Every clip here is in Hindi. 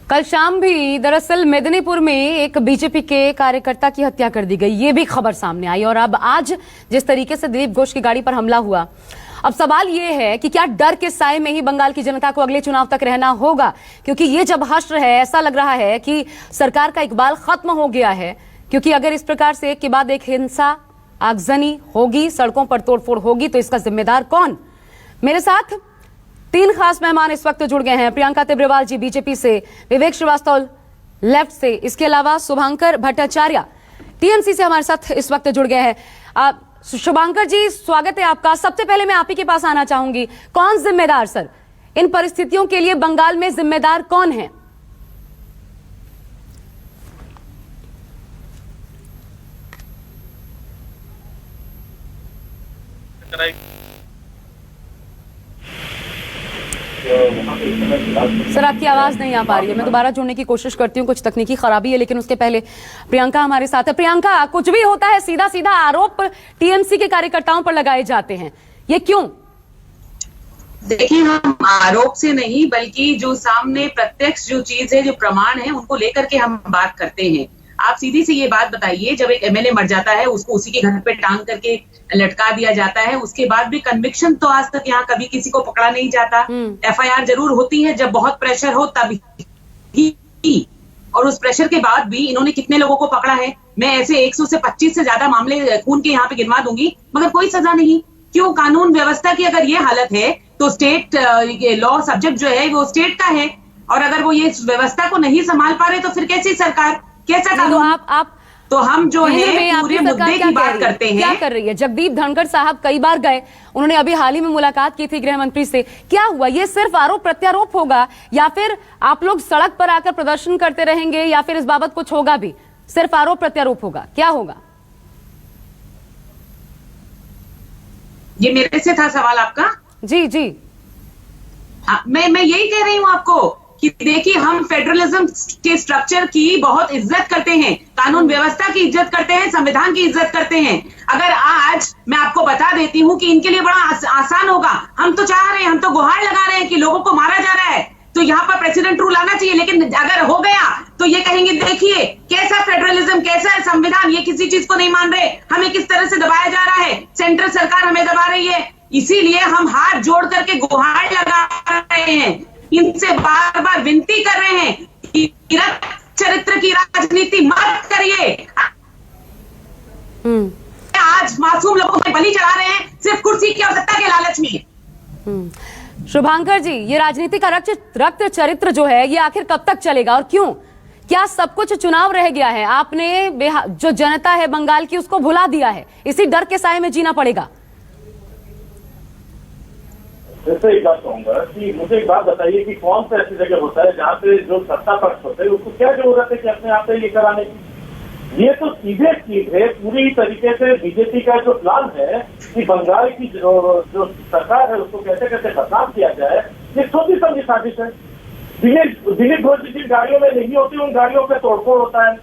कल शाम भी दरअसल मेदिनीपुर में एक बीजेपी के कार्यकर्ता की हत्या कर दी गई, ये भी खबर सामने आई। और अब आज जिस तरीके से दिलीप घोष की गाड़ी पर हमला हुआ, अब सवाल ये है कि क्या डर के साए में ही बंगाल की जनता को अगले चुनाव तक रहना होगा, क्योंकि ये जब हश्र है, ऐसा लग रहा है कि सरकार का इकबाल खत्म हो गया है। क्योंकि अगर इस प्रकार से एक के बाद एक हिंसा आगजनी होगी, सड़कों पर तोड़फोड़ होगी, तो इसका जिम्मेदार कौन? मेरे साथ तीन खास मेहमान इस वक्त जुड़ गए हैं। प्रियंका तिब्रेवाल जी बीजेपी से, विवेक श्रीवास्तव लेफ्ट से, इसके अलावा शुभांकर भट्टाचार्य टीएमसी से हमारे साथ इस वक्त जुड़ गए हैं। शुभांकर जी, स्वागत है आपका। सबसे पहले मैं आप ही के पास आना चाहूंगी, कौन जिम्मेदार सर इन परिस्थितियों के लिए? बंगाल में जिम्मेदार कौन है? सर आपकी आवाज नहीं आ पा रही है, मैं दोबारा जुड़ने की कोशिश करती हूँ, कुछ तकनीकी खराबी है। लेकिन उसके पहले प्रियंका हमारे साथ है। प्रियंका, कुछ भी होता है सीधा सीधा आरोप टीएमसी के कार्यकर्ताओं पर लगाए जाते हैं, ये क्यों? देखिए, हम आरोप से नहीं बल्कि जो सामने प्रत्यक्ष जो चीज है, जो प्रमाण है, उनको लेकर के हम बात करते हैं। आप सीधी सी ये बात बताइए, जब एक एमएलए मर जाता है, उसको उसी के घर पे टांग करके लटका दिया जाता है, उसके बाद भी कन्विक्शन तो आज तक यहाँ कभी किसी को पकड़ा नहीं जाता। एफआईआर जरूर होती है जब बहुत प्रेशर हो तभी, और उस प्रेशर के बाद भी इन्होंने कितने लोगों को पकड़ा है? मैं ऐसे 100 से 25 से ज्यादा मामले खून के यहाँ पे गिनवा दूंगी, मगर कोई सजा नहीं। क्यों? कानून व्यवस्था की अगर ये हालत है तो स्टेट लॉ सब्जेक्ट जो है वो स्टेट का है, और अगर वो ये व्यवस्था को नहीं संभाल पा रहे तो फिर कैसी सरकार, कैसा कानून? तो हम जो है पूरे मुद्दे की बात करते हैं। क्या कर रही है? जगदीप धनखड़ साहब कई बार गए, उन्होंने अभी हाल ही में मुलाकात की थी गृह मंत्री से। क्या हुआ? ये सिर्फ आरोप प्रत्यारोप होगा या फिर आप लोग सड़क पर आकर प्रदर्शन करते रहेंगे, या फिर इस बाबत कुछ होगा भी? सिर्फ आरोप प्रत्यारोप होगा, क्या होगा? ये मेरे से था सवाल आपका? जी जी, मैं यही कह रही हूँ आपको कि देखिए, हम फेडरलिज्म के स्ट्रक्चर की बहुत इज्जत करते हैं, कानून व्यवस्था की इज्जत करते हैं, संविधान की इज्जत करते हैं। अगर आज मैं आपको बता देती हूँ कि इनके लिए बड़ा आसान होगा, हम तो चाह रहे हैं, हम तो गुहार लगा रहे हैं कि लोगों को मारा जा रहा है, तो यहाँ पर प्रेसिडेंट रूल आना चाहिए। लेकिन अगर हो गया तो ये कहेंगे देखिए कैसा फेडरलिज्म, कैसा है संविधान, ये किसी चीज को नहीं मान रहे, हमें किस तरह से दबाया जा रहा है, सेंट्रल सरकार हमें दबा रही है। इसीलिए हम हाथ जोड़ करके गुहार लगा रहे हैं, इनसे बार बार विनती कर रहे हैं कि चरित्र की राजनीति मत करिए। आज मासूम लोगों को बलि चढ़ा रहे हैं सिर्फ कुर्सी की और सत्ता के लालच में। शुभांकर जी, ये राजनीति का रक्त चरित्र जो है, ये आखिर कब तक चलेगा और क्यों? क्या सब कुछ चुनाव रह गया है? आपने जो जनता है बंगाल की, उसको भुला दिया है, इसी डर के साए में जीना पड़ेगा। जैसे एक बात कहूंगा कि मुझे एक बात बताइए कि कौन सा ऐसी जगह होता है जहाँ पे जो सत्ता पक्ष होते हैं उसको क्या जरूरत है कि अपने आप से ये कराने की? ये तो सीधे सीधे पूरी तरीके से बीजेपी का जो प्लान है कि बंगाल की जो सरकार है उसको कैसे कैसे बदनाम किया जाए, ये सोची समझी साजिश है। दिलीप घोष जिन गाड़ियों में नहीं होती उन गाड़ियों पे तोड़फोड़ होता है।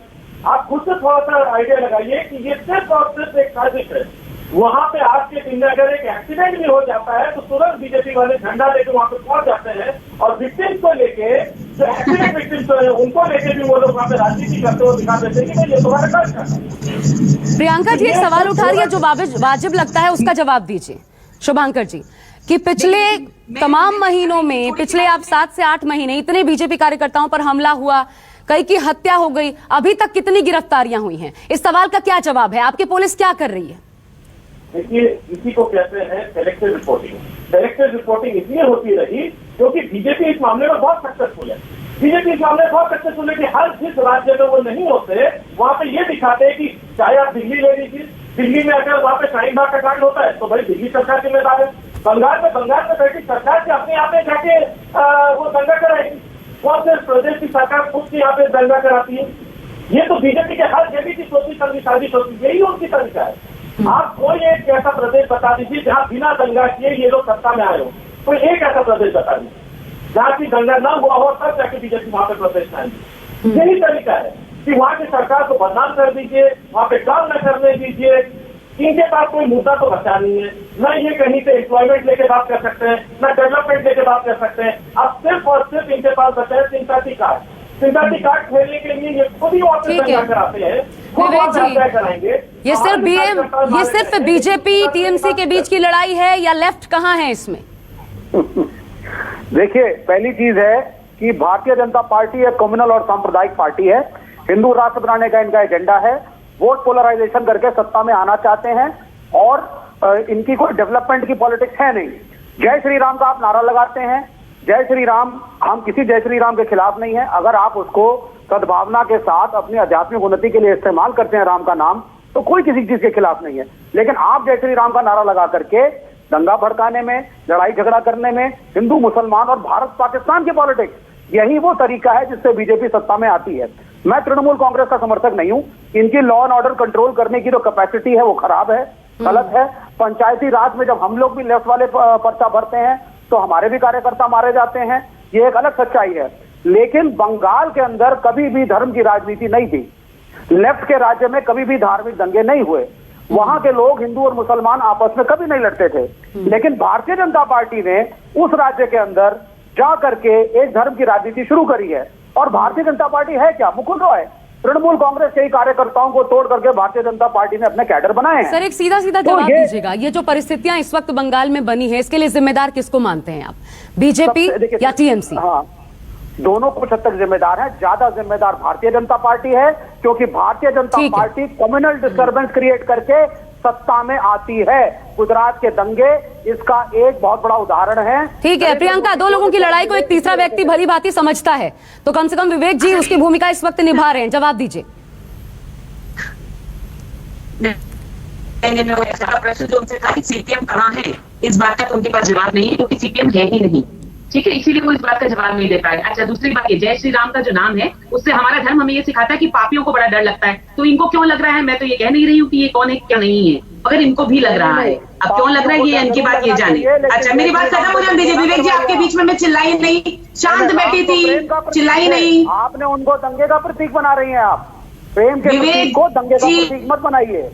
आप खुद से थोड़ा सा आइडिया लगाइए कि ये सिर्फ और सिर्फ एक साजिश है। वहां पे आज के दिन में अगर एक एक्सीडेंट भी हो जाता है तो तुरंत बीजेपी वाले झंडा लेके वहां पे पहुंच जाते हैं, और विक्टिम्स को लेके, जो एक्सीडेंट विक्टिम्स है उनको लेके भी वो लोग वहां पे राजनीति करते हुए दिखा देते हैं कि ये तुम्हारा कार्य है। प्रियंका जी एक सवाल उठा रही है जो वाजिब लगता है, उसका जवाब दीजिए शुभांकर जी, कि पिछले तमाम महीनों में, पिछले आप 7 से 8 महीने इतने बीजेपी कार्यकर्ताओं पर हमला हुआ, कई की हत्या हो गई, अभी तक कितनी गिरफ्तारियां हुई हैं? इस सवाल का क्या जवाब है? आपकी पुलिस क्या कर रही है? देखिए, इसी को कहते हैं सेलेक्टिव रिपोर्टिंग। सेलेक्टिव रिपोर्टिंग इसलिए होती रही क्योंकि बीजेपी इस मामले में बहुत सक्सेसफुल है। बीजेपी इस मामले में बहुत सक्सेसफुल है कि हर जिस राज्य में वो नहीं होते वहां पे ये दिखाते हैं कि चाहे आप दिल्ली ले लीजिए, दिल्ली में अगर वहां पे शाहीन बाग का कांड होता है तो भाई दिल्ली सरकार जिम्मेदार है। बंगाल में बैठी सरकार के अपने यहाँ पे जाके वो दंगा कराएगी। कौन से प्रदेश की सरकार खुद से यहाँ पे दंगा कराती है? ये तो बीजेपी के हर जगह की सोची समझी साजिश होती है, यही उनकी तरीका है। आप कोई एक ऐसा प्रदेश बता दीजिए जहाँ बिना दंगा किए ये लोग सत्ता में आए हो, कोई एक ऐसा प्रदेश बता दीजिए जहाँ की दंगा ना हुआ हो, तब जाके बीजेपी वहां पे प्रदेश में आएंगे। यही तरीका है कि वहां की सरकार को बदनाम कर दीजिए, वहां पे काम न करने दीजिए। इनके पास कोई मुद्दा तो बचा नहीं है, न ये कहीं से एम्प्लॉयमेंट लेके बात कर सकते हैं, न डेवलपमेंट लेके बात कर सकते हैं। अब सिर्फ और सिर्फ इनके पास बचा है सिंपैथी कार्ड। सिंथेटिक कार्ड खेलने के लिए ये खुद ही वहां पे ठीक है। तय कराते हैं, खुद विवेक वहां पे जी, तय कराएंगे। ये सिर्फ ये सिर्फ बीजेपी टीएमसी के बीच की लड़ाई है या लेफ्ट कहां है इसमें? देखिए, पहली चीज है कि भारतीय जनता पार्टी एक कम्युनल और सांप्रदायिक पार्टी है। हिंदू राष्ट्र बनाने का इनका एजेंडा है। वोट पोलराइजेशन करके सत्ता में आना चाहते हैं और इनकी कोई डेवलपमेंट की पॉलिटिक्स है नहीं। जय श्री राम का आप नारा लगाते हैं, जय श्री राम, हम किसी जय श्री राम के खिलाफ नहीं है। अगर आप उसको सद्भावना के साथ अपनी आध्यात्मिक उन्नति के लिए इस्तेमाल करते हैं राम का नाम, तो कोई किसी चीज के खिलाफ नहीं है। लेकिन आप जय श्री राम का नारा लगा करके दंगा भड़काने में, लड़ाई झगड़ा करने में, हिंदू मुसलमान और भारत पाकिस्तान की पॉलिटिक्स, यही वो तरीका है जिससे बीजेपी सत्ता में आती है। मैं तृणमूल कांग्रेस का समर्थक नहीं हूं। इनकी लॉ एंड ऑर्डर कंट्रोल करने की जो कैपेसिटी है वो खराब है, गलत है। पंचायती राज में जब हम लोग भी लेफ्ट वाले पर्चा भरते हैं तो हमारे भी कार्यकर्ता मारे जाते हैं, ये एक अलग सच्चाई है। लेकिन बंगाल के अंदर कभी भी धर्म की राजनीति नहीं थी। लेफ्ट के राज्य में कभी भी धार्मिक दंगे नहीं हुए। वहां के लोग, हिंदू और मुसलमान, आपस में कभी नहीं लड़ते थे। लेकिन भारतीय जनता पार्टी ने उस राज्य के अंदर जा करके एक धर्म की राजनीति शुरू करी है। और भारतीय जनता पार्टी है क्या? मुकुल रॉय, तृणमूल कांग्रेस के ही कार्यकर्ताओं को तोड़ करके भारतीय जनता पार्टी ने अपने कैडर बनाए हैं। सर, एक सीधा सीधा तो जवाब दीजिएगा, ये जो परिस्थितियां इस वक्त बंगाल में बनी है, इसके लिए जिम्मेदार किसको मानते हैं आप, बीजेपी या टीएमसी? हाँ, दोनों कुछ हद तक जिम्मेदार हैं। ज्यादा जिम्मेदार भारतीय जनता पार्टी है, क्योंकि Bharatiya Janata party communal disturbance create करके सत्ता में आती है। गुजरात के दंगे इसका एक बहुत बड़ा उदाहरण है। ठीक है प्रियंका, दो लोगों की लड़ाई को एक तीसरा व्यक्ति भली भांति समझता है, तो कम से कम विवेक जी उसकी भूमिका इस वक्त निभा रहे हैं। जवाब दीजिए। प्रश्न जो उनसे था कि सीपीएम कहाँ है, इस बात का तो उनके पास जवाब नहीं है, क्योंकि सीपीएम है ही नहीं। ठीक है, इसीलिए वो इस बात का जवाब नहीं दे पाए। अच्छा, दूसरी बात ये, जय श्री राम का जो नाम है, उससे हमारा धर्म हमें ये सिखाता है कि पापियों को बड़ा डर लगता है। तो इनको क्यों लग रहा है, मैं तो ये कह नहीं रही हूँ कि ये कौन है क्या नहीं है, अगर इनको भी लग रहा है, अब क्यों लग रहा है ये इनकी बात ये जाने। अच्छा, मेरी बात खत्म हो जाने दीजिए। विवेक जी, आपके बीच में मैं चिल्लाई नहीं, शांत बैठी थी, चिल्लाई नहीं। आपने उनको दंगे का प्रतीक बना रही हैं। आप प्रेम के प्रतीक को दंगे का प्रतीक मत बनाइए।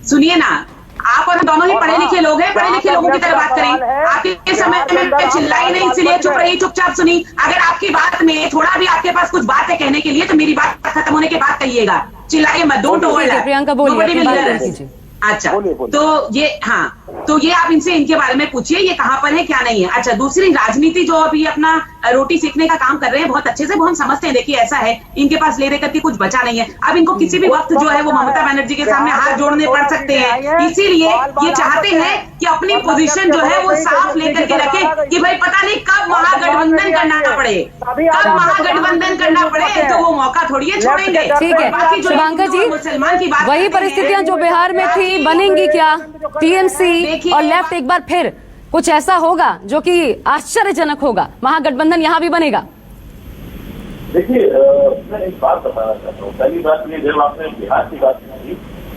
सुनिए ना, आप और हम दोनों ही पढ़े लिखे लोग हैं, पढ़े लिखे लोगों की तरह बात करें। आपके समय में मैं चिल्लाई नहीं, इसलिए चुप रही, चुपचाप सुनी। अगर आपकी बात में थोड़ा भी आपके पास कुछ बात है कहने के लिए, तो मेरी बात खत्म होने के बाद कहिएगा, चिल्लाइए मत, डोंट ओवरलैप। प्रियंका बोलिए। अच्छा, तो ये, हाँ, तो ये आप इनसे इनके बारे में पूछिए, ये कहाँ पर है क्या नहीं है। अच्छा, दूसरी राजनीति जो अभी अपना रोटी सेकने का काम कर रहे हैं बहुत अच्छे से, वो हम समझते हैं। देखिए, ऐसा है, इनके पास ले देकर के कुछ बचा नहीं है। अब इनको किसी भी वक्त जो है वो ममता बनर्जी के सामने हाथ जोड़ने पड़ सकते हैं। इसीलिए ये चाहते हैं कि अपनी पोजीशन जो है वो साफ लेकर के रखें कि भाई पता नहीं कब महागठबंधन करना पड़े, कब महागठबंधन करना पड़े, तो वो मौका थोड़ी है छोड़ेंगे। ठीक है शुभांकर जी, मुसलमान की बात, वही परिस्थितियां जो बिहार में थी बनेंगी क्या? टीएमसी और लेफ्ट एक बार फिर कुछ ऐसा होगा जो कि आश्चर्यजनक होगा, महागठबंधन यहां भी बनेगा? देखिए, मैं एक बात बताना चाहता हूँ। पहली बात ये, जब आपने बिहार की बात की,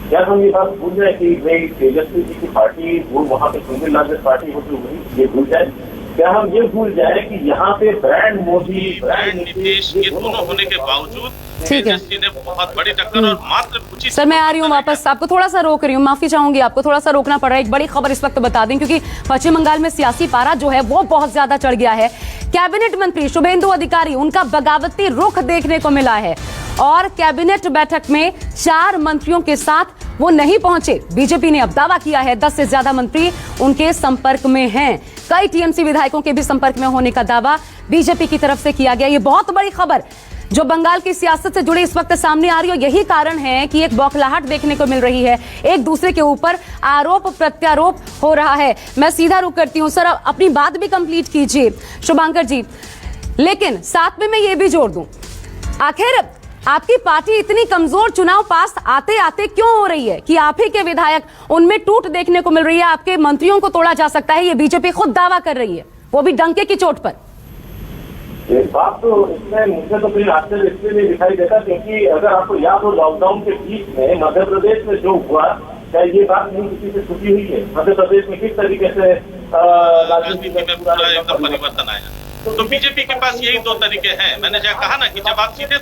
क्या हम ये बात भूल जाए कि भाई तेजस्वी जी की पार्टी वो वहाँ पे सिंगल लार्जेस्ट पार्टी होती हुई, ये भूल जाए? क्या हम ये भूल जाए कि यहाँ पे ब्रांड मोदी, ब्रांड नीतीश, ये दोनों होने के बावजूद तेजस्वी ने बहुत बड़ी टक्कर और मात्र कुछ। सर, मैं आ रही हूँ वापस, आपको थोड़ा सा रोक रही हूँ, माफी चाहूंगी, आपको थोड़ा सा रोकना पड़ रहा है। एक बड़ी खबर इस वक्त बता दें, क्योंकि पश्चिम बंगाल में सियासी पारा जो है वो बहुत ज्यादा चढ़ गया है। कैबिनेट मंत्री शुभेंदु अधिकारी, उनका बगावती रुख देखने को मिला है और कैबिनेट बैठक में 4 मंत्रियों के साथ वो नहीं पहुंचे। बीजेपी ने अब दावा किया है 10 से ज्यादा मंत्री उनके संपर्क में हैं। कई टीएमसी विधायकों के भी संपर्क में होने का दावा बीजेपी की तरफ से किया गया। ये बहुत बड़ी खबर जो बंगाल की सियासत से जुड़ी इस वक्त सामने आ रही है। यही कारण है कि एक बौखलाहट देखने को मिल रही है, एक दूसरे के ऊपर आरोप प्रत्यारोप हो रहा है। मैं सीधा रुख करती हूं सर, अपनी बात भी कंप्लीट कीजिए शुभांकर जी, लेकिन साथ में मैं ये भी जोड़ दूं, आखिर आपकी पार्टी इतनी कमजोर चुनाव पास आते आते क्यों हो रही है कि आप ही के विधायक उनमें टूट देखने को मिल रही है, आपके मंत्रियों को तोड़ा जा सकता है, ये बीजेपी खुद दावा कर रही है, वो भी डंके की चोट पर। एक बात तो इसमें मुझे तो कोई आश्चर्य इसलिए नहीं दिखाई देता, क्योंकि अगर आपको याद हो लॉकडाउन के बीच में मध्य प्रदेश में जो हुआ, क्या ये बात नहीं किसी से छुपी हुई है? मध्य प्रदेश में किस तरीके से राजनीति में पूरा एकदम परिवर्तन आया। तो बीजेपी के पास यही 2 तरीके हैं। मैंने जब कहा ना कि जब आप सीधे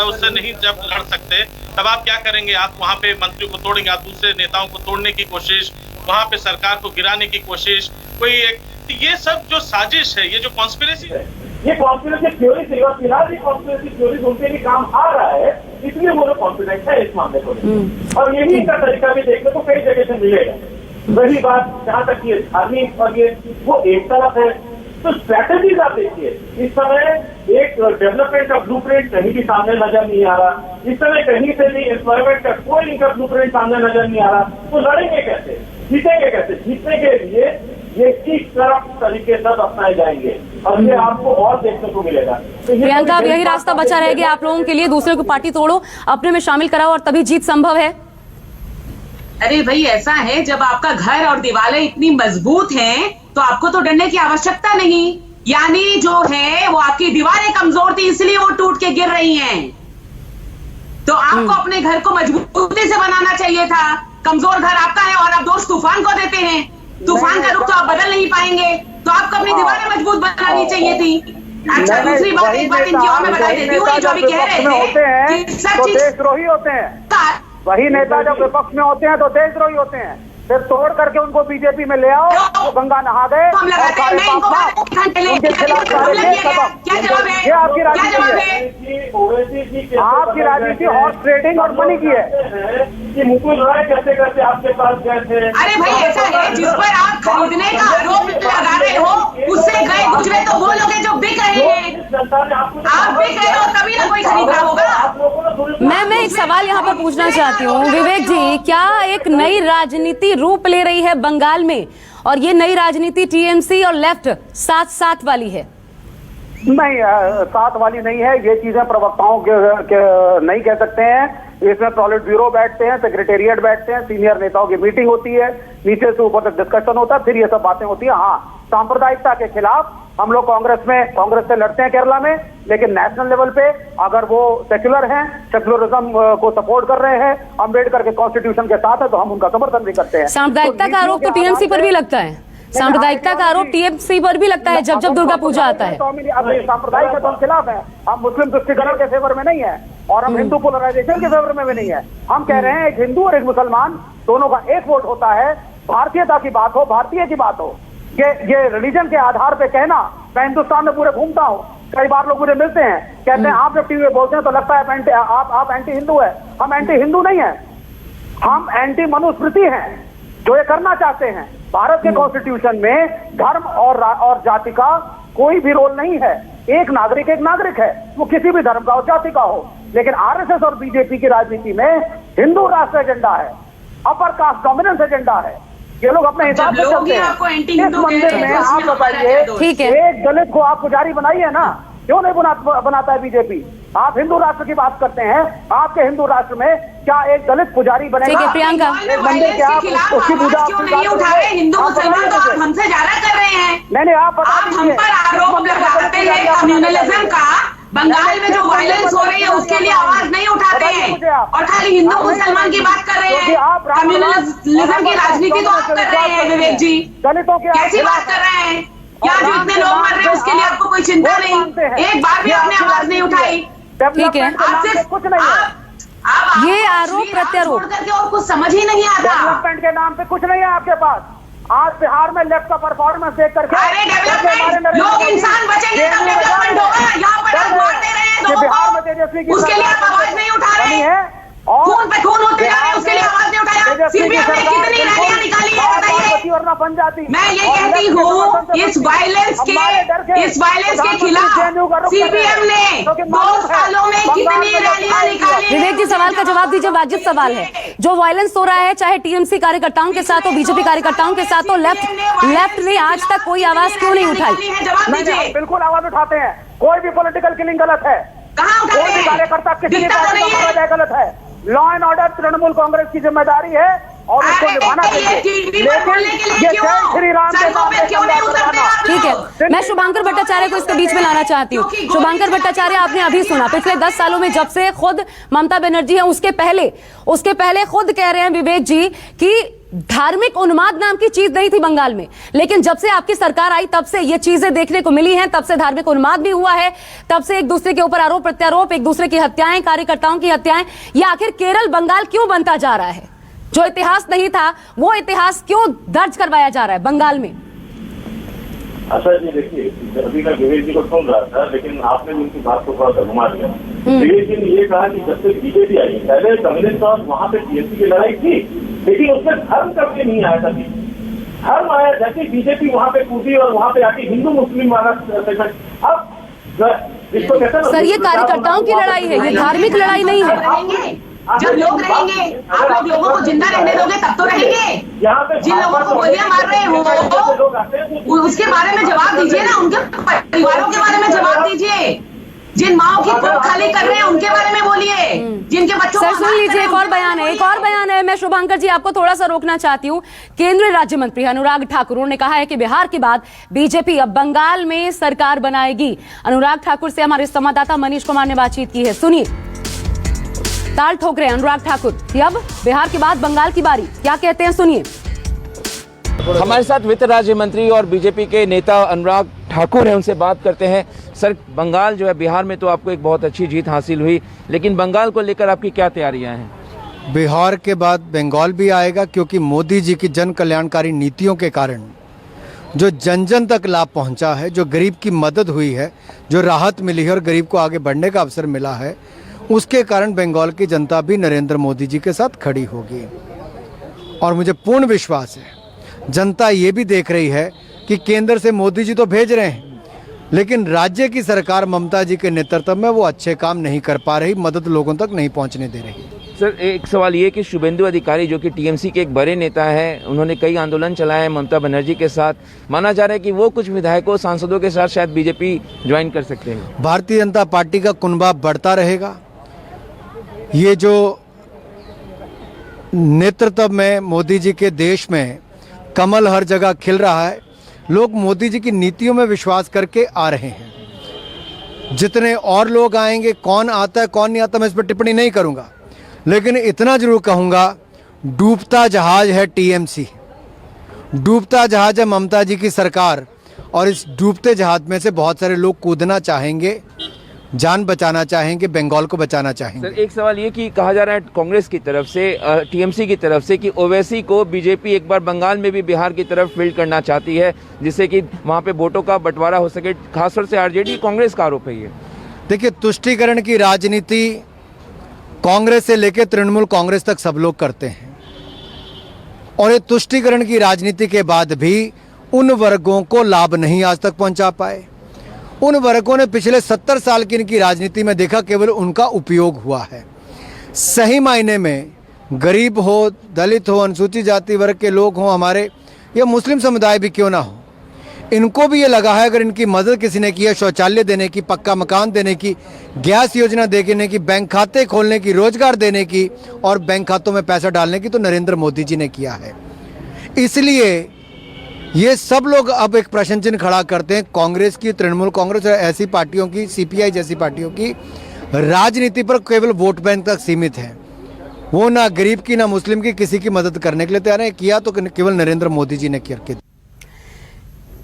उससे नहीं जब लड़ सकते, तब आप क्या करेंगे? आप वहाँ पे मंत्री को तोड़ेंगे, आप दूसरे नेताओं को तोड़ने की कोशिश, वहाँ पे सरकार को गिराने की कोशिश, कोई एक, ये सब जो साजिश है, ये जो कॉन्स्पिरेसी है, ये कॉन्स्पिरेसी थ्योरी सिल्वर फिलहाल ये कॉन्स्पिरेसी थ्योरी सुनते ही काम आ रहा है, इसलिए वो लोग कॉन्फिडेंट है इस मामले को लेकर। और यही इनका तरीका भी देखने को कई जगह से मिलेगा। वही बात जहां तक ये धार्मिक और ये वो एक तरफ है, तो स्ट्रैटेजीज आप देखिए। इस समय एक डेवलपमेंट का ब्लूप्रिंट कहीं भी सामने नजर नहीं आ रहा, इस समय कहीं से भी एम्प्लॉयमेंट का कोई इनका ब्लूप्रिंट सामने नजर नहीं आ रहा। तो लड़ेंगे कैसे, जीतेंगे कैसे? जीतने के लिए ये किस तरफ तरीके से अपनाए जाएंगे और ये आपको और देखने को मिलेगा। तो प्रियंका, अब यही रास्ता बचा रह गया आप लोगों के लिए, दूसरे को पार्टी तोड़ो, अपने में शामिल कराओ और तभी जीत संभव है। अरे भाई, ऐसा है जब आपका घर और दीवारें इतनी मजबूत हैं तो आपको तो डरने की आवश्यकता नहीं। यानी जो है वो आपकी दीवारें कमजोर थी इसलिए वो टूट के गिर रही हैं। तो आपको अपने घर को मजबूती से बनाना चाहिए था। कमजोर घर आपका है और आप दोष तूफान को देते हैं। तूफान का रुख तो आप बदल नहीं पाएंगे, तो आपको अपनी दीवारें मजबूत बनानी चाहिए थी। अच्छा, दूसरी बात, एक बात इनकी और मैं बता देती हूँ, जो अभी कह रहे थे कि सब चीज देशद्रोही होते हैं। वही नेता जब विपक्ष में होते हैं तो देशद्रोही होते हैं। फिर तोड़ करके उनको बीजेपी में ले आओ, वो गंगा नहा गए हम लगाते हैं, मैं इनको उनके खिलाफ क्या जवाब है? ये आपकी क्या राजनीति जवाब है। है आपकी राजनीति हॉर्स ट्रेडिंग और मनी की है कि मुकुल राय कैसे कैसे आपके पास गए थे। अरे भाई, ऐसा है जिस पर आप खरीदने का आरोप लगा रहे हो उससे गए गुजरे तो वो लोग हैं जो बिक रहे हैं। आप बिक रहे हो तभी ना कोई खरीद रहा होगा। मैं एक सवाल यहाँ पर पूछना चाहती हूँ विवेक जी, क्या एक नई राजनीति रूप ले रही है बंगाल में और ये नई राजनीति टीएमसी और लेफ्ट साथ साथ वाली है? नहीं, साथ वाली नहीं है। ये चीजें प्रवक्ताओं के नहीं कह सकते हैं। इसमें पॉलिट ब्यूरो बैठते हैं, सेक्रेटेरिएट बैठते हैं, सीनियर नेताओं की मीटिंग होती है, नीचे से ऊपर तक डिस्कशन होता है, फिर ये सब बातें होती है। हाँ, सांप्रदायिकता के खिलाफ हम लोग कांग्रेस से लड़ते हैं केरला में, लेकिन नेशनल लेवल पे अगर वो सेक्युलर हैं, सेक्युलरिज्म को सपोर्ट कर रहे हैं, अम्बेडकर के कॉन्स्टिट्यूशन के साथ है, तो हम उनका समर्थन भी करते हैं। सांप्रदायिकता का आरोप तो टीएमसी पर भी लगता है, सांप्रदायिकता का आरोप टीएमसी पर भी लगता है जब जब दुर्गा पूजा आता है। सांप्रदायिक के तो हम खिलाफ है, हम मुस्लिम तुष्टिकरण के फेवर में नहीं है और हम हिंदू पोलराइजेशन के फेवर में भी नहीं है। हम कह रहे हैं एक हिंदू और एक मुसलमान दोनों का एक वोट होता है। भारतीयता की बात हो, भारतीय की बात हो, ये रिलीजन के आधार पे कहना, मैं हिंदुस्तान में पूरे घूमता हूँ, कई बार लोग मुझे मिलते हैं, कहते हैं आप जब टीवी में बोलते हैं तो लगता है आप एंटी हिंदू है। हम एंटी हिंदू नहीं है, हम एंटी मनुस्मृति हैं जो ये करना चाहते हैं। भारत के कॉन्स्टिट्यूशन में धर्म और जाति का कोई भी रोल नहीं है। एक नागरिक है, वो किसी भी धर्म का हो, जाति का हो। लेकिन आरएसएस और बीजेपी की राजनीति में हिंदू राष्ट्र एजेंडा है, अपर कास्ट डोमिनेंस एजेंडा है। ये लोग अपने हिसाब से चलते हैं। इस मंदिर में आप बताइए, ठीक है, एक दलित को आप पुजारी बनाइए ना, क्यों नहीं बनाता है बीजेपी? आप हिंदू राष्ट्र की बात करते हैं, आपके हिंदू राष्ट्र में क्या एक दलित पुजारी बनेगा? ठीक है प्रियंका, एक मंदिर के आप उसकी पूजा क्यों नहीं उठा रहे? हिंदू मुसलमान तो आप हमसे ज्यादा कर रहे हैं। नहीं, आप हम पर आरोप लगाते हैं कम्युनलिज्म का। बंगाल में जो वायलेंस हो रही है उसके लिए आवाज नहीं उठाते हैं और खाली हिंदू मुसलमान की बात कर रहे हैं। कम्युनलिज्म की राजनीति तो आप कर रहे हैं विवेक जी, दलितों के कैसी बात कर रहे हैं? क्या जो इतने लोग मर रहे हैं उसके लिए आपको कोई चिंता नहीं? एक बार भी आपने आवाज नहीं उठाई। ठीक है, आप सिर्फ कुछ नहीं है, ये आरोप प्रत्यारोप करके और कुछ समझ ही नहीं आता। डेवलपमेंट के नाम पे कुछ नहीं है आपके पास। आज बिहार में लेफ्ट का परफॉर्मेंस देख करके अरे डेवलपमेंट, लोग इंसान बचेंगे तब डेवलपमेंट होगा। यहाँ पर आप मार दे रहे हैं बिहार में लोगों तेजस्वी को, उसके लिए आप आवाज नहीं उठा रहे हैं। खून पे खून होते जा रहे हैं, उसके लिए आवाज नहीं उठाया। सीपीएम ने कितनी रैलियां निकाली है बताइए। बन जाती। मैं ये कहती हूँ इस वायलेंस के खिलाफ सीपीएम ने 2 सालों में कितनी रैलियां निकाली। विवेक जी, सवाल का जवाब दीजिए, वाजिब सवाल है। जो वायलेंस हो रहा है, चाहे टीएमसी कार्यकर्ताओं के साथ हो, बीजेपी कार्यकर्ताओं के साथ हो, लेफ्ट ने आज तक कोई आवाज क्यों नहीं उठाई? जवाब दीजिए। बिल्कुल आवाज उठाते हैं, कोई भी पॉलिटिकल किलिंग गलत है, कहाँ उठाते कोई भी हैं? कार्यकर्ता किसी भी दिखता तो पार्टी नहीं का है। मारा जाए गलत है। Law and order Trinamool Congress की जिम्मेदारी है और उसको निभाना चाहिए। लेकिन ये जय श्री राम के नाम पे ठीक है, मैं शुभांकर भट्टाचार्य को इसके बीच में लाना चाहती हूँ। शुभांकर भट्टाचार्य, आपने अभी सुना, पिछले 10 सालों में जब से खुद ममता बनर्जी है, उसके पहले खुद कह रहे हैं विवेक जी कि धार्मिक उन्माद नाम की चीज नहीं थी बंगाल में, लेकिन जब से आपकी सरकार आई तब से ये चीजें देखने को मिली हैं, तब से धार्मिक उन्माद भी हुआ है, तब से एक दूसरे के ऊपर आरोप प्रत्यारोप, एक दूसरे की हत्याएं, कार्यकर्ताओं की हत्याएं। ये आखिर केरल बंगाल क्यों बनता जा रहा है? जो इतिहास नहीं था वो इतिहास क्यों दर्ज करवाया जा रहा है बंगाल में? अच्छा जी, देखिए अभी मैं विवेक जी को सुन रहा था, लेकिन आपने भी उनकी बात को थोड़ा सा घुमा दिया। विवेक जी ने ये कहा कि जब से बीजेपी आई, पहले कम्युनिस्ट और वहाँ पे टीएमसी की लड़ाई थी, लेकिन उसमें धर्म करके नहीं आया था। धर्म आया जैसे बीजेपी वहाँ पे कूदी और वहाँ पे आके हिंदू मुस्लिम वाला सेगमेंट। अब जिसको कहते हैं सर, ये कार्यकर्ताओं की लड़ाई है, ये धार्मिक लड़ाई नहीं है। जब लोग रहेंगे, आप लोग लोगों को जिंदा रहने दोगे तब तो रहेंगे। यहाँ पे जिन लोगों को गोलियां मार रहे हो उसके बारे में जवाब दीजिए ना, उनके परिवारों के बारे में जवाब दीजिए। जिन माओ की कुप खाली कर रहे हैं उनके बारे में बोलिए, जिनके बच्चों सर सुन लीजिए, एक और बयान है। मैं शुभांकर जी आपको थोड़ा सा रोकना चाहती हूँ। केंद्रीय राज्य मंत्री अनुराग ठाकुर ने कहा है कि बिहार के बाद बीजेपी अब बंगाल में सरकार बनाएगी। अनुराग ठाकुर से हमारे संवाददाता मनीष कुमार ने बातचीत की है, सुनिए। ताल ठोक रहे हैं अनुराग ठाकुर कि अब बिहार के बाद बंगाल की बारी, क्या कहते हैं सुनिए। हमारे साथ वित्त राज्य मंत्री और बीजेपी के नेता अनुराग ठाकुर हैं, उनसे बात करते हैं। सर, बंगाल जो है, बिहार में तो आपको एक बहुत अच्छी जीत हासिल हुई, लेकिन बंगाल को लेकर आपकी क्या तैयारियां हैं? बिहार के बाद बंगाल भी आएगा, क्योंकि मोदी जी की जन कल्याणकारी नीतियों के कारण जो जन जन तक लाभ पहुंचा है, जो गरीब की मदद हुई है, जो राहत मिली है और गरीब को आगे बढ़ने का अवसर मिला है, उसके कारण बंगाल की जनता भी नरेंद्र मोदी जी के साथ खड़ी होगी। और मुझे पूर्ण विश्वास है, जनता ये भी देख रही है कि केंद्र से मोदी जी तो भेज रहे हैं, लेकिन राज्य की सरकार ममता जी के नेतृत्व में वो अच्छे काम नहीं कर पा रही, मदद लोगों तक नहीं पहुंचने दे रही। सर, एक सवाल ये कि शुभेंदु अधिकारी जो कि टीएमसी के एक बड़े नेता हैं, उन्होंने कई आंदोलन चलाए हैं ममता बनर्जी के साथ। माना जा रहा है कि वो कुछ विधायकों, सांसदों के साथ शायद बीजेपी ज्वाइन कर सकते हैं। भारतीय जनता पार्टी का कुनबा बढ़ता रहेगा। ये जो नेतृत्व में मोदी जी के देश में कमल हर जगह खिल रहा है, लोग मोदी जी की नीतियों में विश्वास करके आ रहे हैं। जितने और लोग आएंगे, कौन आता है कौन नहीं आता मैं इस पर टिप्पणी नहीं करूंगा, लेकिन इतना जरूर कहूंगा, डूबता जहाज है टीएमसी, डूबता जहाज है ममता जी की सरकार, और इस डूबते जहाज में से बहुत सारे लोग कूदना चाहेंगे, जान बचाना चाहेंगे, बंगाल को बचाना चाहेंगे। सर, एक सवाल ये कि कहा जा रहा है कांग्रेस की तरफ से, टीएमसी की तरफ से, कि ओवैसी को बीजेपी एक बार बंगाल में भी बिहार की तरफ फील्ड करना चाहती है, जिससे कि वहां पे वोटों का बंटवारा हो सके। खासतौर से आरजेडी कांग्रेस का आरोप है ये। देखिए, तुष्टीकरण की राजनीति कांग्रेस से लेकर तृणमूल कांग्रेस तक सब लोग करते हैं, और ये तुष्टीकरण की राजनीति के बाद भी उन वर्गों को लाभ नहीं आज तक पहुंचा पाए। उन वर्गों ने पिछले 70 साल की इनकी राजनीति में देखा केवल उनका उपयोग हुआ है। सही मायने में गरीब हो, दलित हो, अनुसूचित जाति वर्ग के लोग हों, हमारे या मुस्लिम समुदाय भी क्यों ना हो, इनको भी ये लगा है अगर इनकी मदद किसी ने की है, शौचालय देने की, पक्का मकान देने की, गैस योजना देने की, बैंक खाते खोलने की, रोजगार देने की और बैंक खातों में पैसा डालने की, तो नरेंद्र मोदी जी ने किया है। इसलिए ये सब लोग अब एक प्रश्न चिन्ह खड़ा करते हैं कांग्रेस की, तृणमूल कांग्रेस और ऐसी पार्टियों की, सीपीआई जैसी पार्टियों की राजनीति पर केवल वोट बैंक तक सीमित है। वो ना गरीब की ना मुस्लिम की किसी की मदद करने के लिए तैयार है, किया तो केवल नरेंद्र मोदी जी ने किया।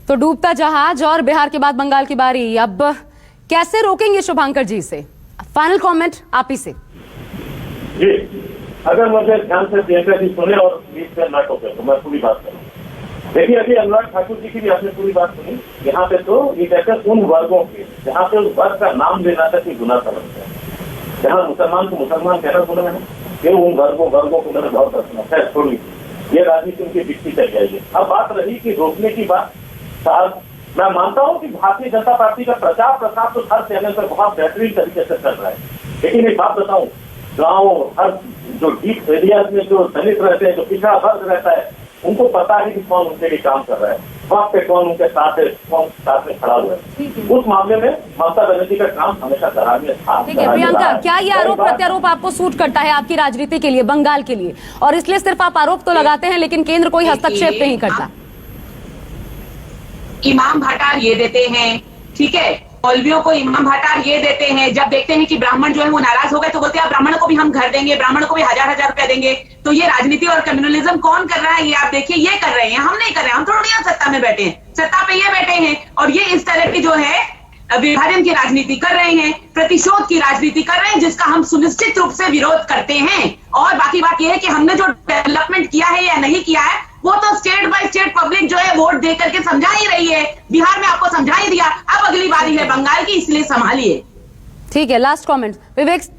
तो डूबता जहाज और बिहार के बाद बंगाल की बारी, अब कैसे रोकेंगे शुभांकर जी से? फाइनल कमेंट आप ही से। जी, अगर मुझे ध्यान से प्रियंका जी सुने और बीच में ना टोके तो मैं पूरी बात करूँ। देखिए, अभी अनुराग ठाकुर जी की भी आपने पूरी बात सुनी। यहाँ पे तो ये कहते हैं उन वर्गों के, जहाँ पे उस वर्ग का नाम लेना तक ही गुनाह समझते हैं। जहाँ मुसलमान को मुसलमान कहना गुनाह है, फिर उन वर्गों को मैंने बहुत रखना है, थोड़ी ये राजनीति उनकी बिकती चल जाएगी। अब बात रही कि रोकने की बात, साहब मैं मानता हूँ कि भारतीय जनता पार्टी का प्रचार प्रसार तो हर चैनल पर बहुत बेहतरीन तरीके से चल रहा है, लेकिन एक बात बताऊँ, गाँव हर जो डीप एरियाज में जो दलित रहते हैं, जो पिछड़ा वर्ग रहता है, उनको पता है कि कौन उनके लिए काम कर रहा है, वक्त पे कौन उनके साथ है, कौन साथ में खड़ा हुआ है। उस मामले में ममता बनर्जी का काम हमेशा सराहनीय था। ठीक है प्रियंका, क्या ये आरोप प्रत्यारोप आपको सूट करता है आपकी राजनीति के लिए, बंगाल के लिए? और इसलिए सिर्फ आप आरोप तो लगाते हैं लेकिन केंद्र कोई हस्तक्षेप नहीं करता? इमाम भाटार ये देते हैं, ठीक है, मौलवियों को इमाम भाटार ये देते हैं। जब देखते हैं कि ब्राह्मण जो है वो नाराज हो गए तो बोलते हैं ब्राह्मण को भी हम घर देंगे, ब्राह्मण को भी 1000-1000 रुपया देंगे। तो ये राजनीति और कम्युनलिज्म कौन कर रहा है? ये आप देखिए, ये कर रहे हैं, हम नहीं कर रहे हैं। हम थोड़ी यहाँ सत्ता में बैठे हैं, सत्ता पे ये बैठे हैं और ये इस तरह की जो है विभाजन की राजनीति कर रहे हैं, प्रतिशोध की राजनीति कर रहे हैं, जिसका हम सुनिश्चित रूप से विरोध करते हैं। और बाकी बात यह है कि हमने जो डेवलपमेंट किया है या नहीं किया है वो तो स्टेट बाय स्टेट पब्लिक जो है वोट दे करके समझा ही रही है। बिहार में आपको समझा ही दिया, अब अगली बारी है बंगाल की, इसलिए संभालिए। ठीक है, लास्ट कमेंट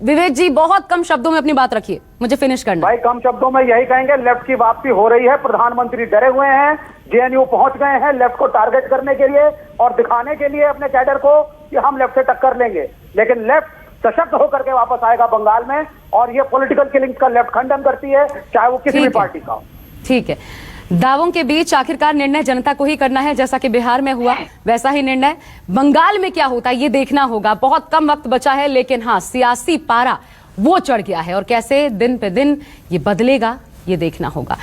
विवेक जी, बहुत कम शब्दों में अपनी बात रखिए, मुझे फिनिश करना। भाई कम शब्दों में यही कहेंगे, लेफ्ट की वापसी हो रही है। प्रधानमंत्री डरे हुए हैं, जेएनयू पहुंच गए हैं लेफ्ट को टारगेट करने के लिए और दिखाने के लिए अपने कैडर को कि हम लेफ्ट से टक्कर लेंगे। लेकिन लेफ्ट सशक्त होकर के वापस आएगा बंगाल में, और ये पॉलिटिकल किलिंग्स का लेफ्ट खंडन करती है, चाहे वो किसी भी पार्टी का हो। ठीक है, दावों के बीच आखिरकार निर्णय जनता को ही करना है। जैसा कि बिहार में हुआ वैसा ही निर्णय बंगाल में क्या होता है ये देखना होगा। बहुत कम वक्त बचा है, लेकिन हाँ, सियासी पारा वो चढ़ गया है और कैसे दिन पे दिन ये बदलेगा ये देखना होगा।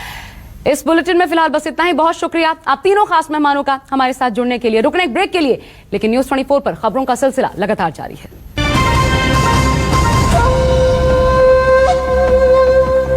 इस बुलेटिन में फिलहाल बस इतना ही। बहुत शुक्रिया आप तीनों खास मेहमानों का हमारे साथ जुड़ने के लिए। रुकने एक ब्रेक के लिए, लेकिन न्यूज़ 24 पर खबरों का सिलसिला लगातार जारी है।